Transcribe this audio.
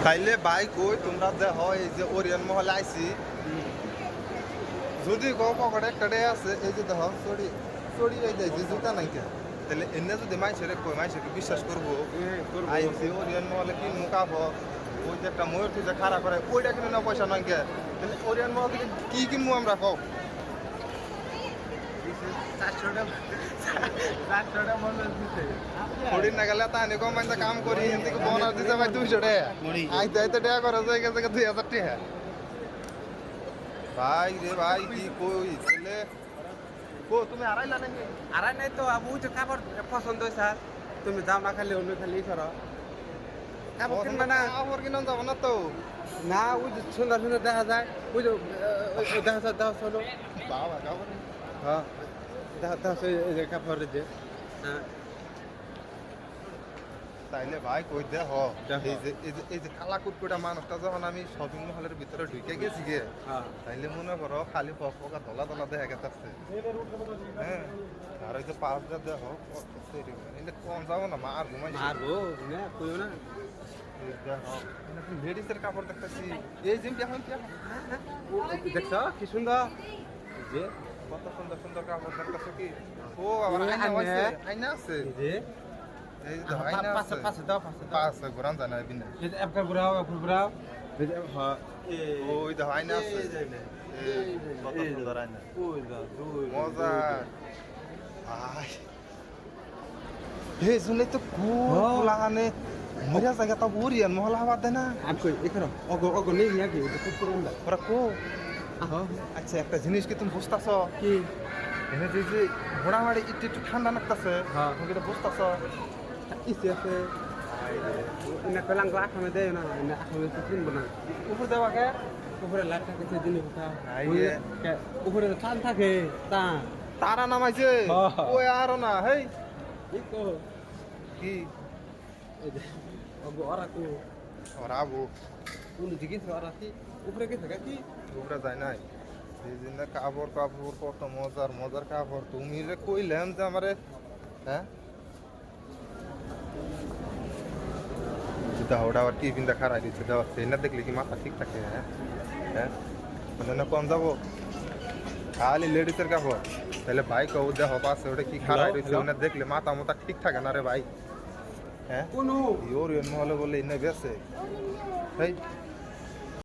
তাইলে বাইক ওই তোমরা দেখ এই যে ওরিয়ন মহলে আইছি যদি গো পকেটে একটা ডে আছে এই যে দেখ চড়ি চড়ি এই যে জুতা নাই কে তাহলে এনে যদি মাইসের কই মাইসের বিশ্বাস করবো আইছি ওরিয়ন মহলে কি মুখাব ওই যে একটা ময়ূর যে খাড়া করে ওইটা কিনে না পয়সা নাই কে তাহলে ওরিয়ন মহল থেকে কি কিনবো আমরা কও 400 টাকা মনে দিতে থোড়ি না গেলে তাহলে কম মানে কাম করি এতে বোনাস দিতে ভাই 200 টাকা আইতে আইতে টাকা করে যায় গেছে 2000 টাকা ভাই রে ভাই কি কই ছেলে ও তুমি হারাইলা নাকি আর নাই তো আবু তো কাপড় পছন্দ স্যার তুমি দাম না খালি অন্য খালি করো কাপড় কিনবা না কাপড় কিনা যাব না তো না ওই যে সুন্দর সুন্দর দেখা যায় ওই যে দেখা যায় দেখা চলো বাবা কাপড় হ্যাঁ দেখা দেখা এই যে কাপড়ের যে হ্যাঁ তাইলে ভাই কই দে হ এই যে কালা কুটকুটা মানুষটা যখন আমি শপিং মহলের ভিতরে ঢুকে গেছি গে তাইলে মনে করো খালি পকা ধলা ধলা দেখা গেছে হ্যাঁ আর ওই যে পাঁচ হাজার দেহ এটা কম যাবো না মার ঘুমাই মারবো না কইও না লেডিসের কাপড় দেখতেছি এই জিম এখন কি দেখছো কি সুন্দর যে কত সুন্দর সুন্দর কাপড় দেখতেছো কি ও আবার আইনা আছে যে এই যে আইনা আছে পাশে দাও পাশে ঘুরান জানা বিনা এই যে আপকা ঘুরাও হ্যাঁ ওই দেখো আইনা আছে কত সুন্দর আইনা মজা আই হে শুনে তো কুলানে মরিয়া জায়গা তো ওরিয়ান মহল হাওয়া দেয় না আমি কই এখানে অগো নেই নাকি এটা খুব করুন না ওরা কো আচ্ছা একটা জিনিস কি তুমি বুঝতাছ কি এনে যে ঘোড়ামাড়ি একটু একটু ঠান্ডা লাগতাছে হ্যাঁ তুমি এটা বুঝতাছ ইসে আছে না পেলাং গো আখামে দেয় না না আখামে তো চিনব না উপরে দেওয়া কে উপরে লাইট থাকে সেদিনই কথা উপরে টান থাকে তা তারা নামাইছে ওই আরো না হেই কি কো কি এই যে অগো ওরা কো ওরা আবু কোন দিকে ওরা কি উপরে কে থাকে কি উপরে যায় নাই এই জন্য কাপড় কাপড় কত মজার মজার কাপড় তুমি যে কইলেন যে আমারে হ্যাঁ ওটা আবার কি পিন্দা খারাই দিচ্ছে দেওয়া না দেখলে কি মাথা ঠিক থাকে হ্যাঁ হ্যাঁ মানে না কম যাবো খালি লেডিসের কাপড় তাহলে ভাই কৌ দেহ পাশে ওটা কি খারাই রয়েছে ওনা দেখলে মাথা মাথা ঠিক থাকে না রে ভাই হ্যাঁ কোন ইওর মহলে বলে এনে গেছে এই